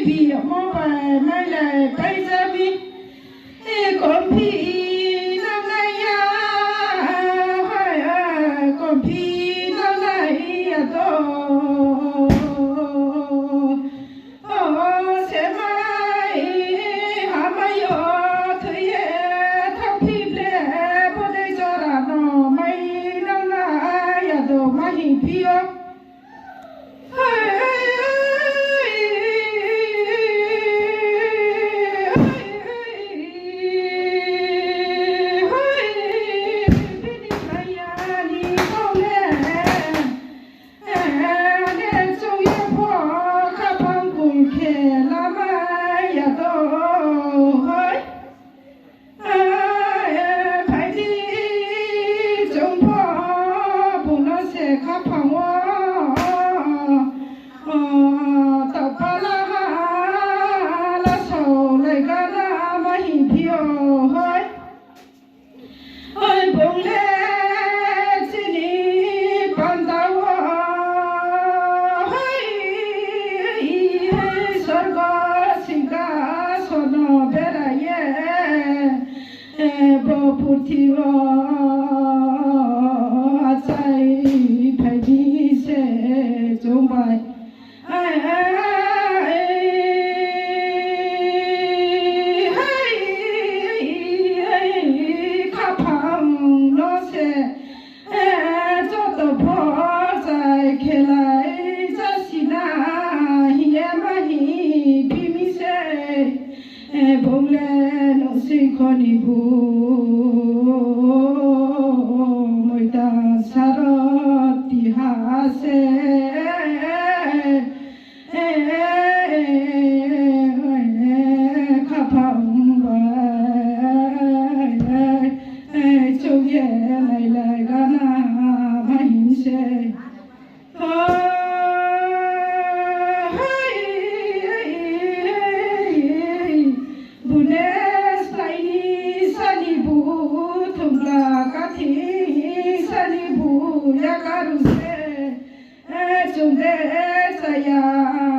bị mò bài mai lại bay ra bi con phi năm nay con phi năm nay đó sẽ mai hà mai ở thời thằng phi lệ bữa đây cho ra nó mai năm nay đó mai hình phi ya karuse chunde saya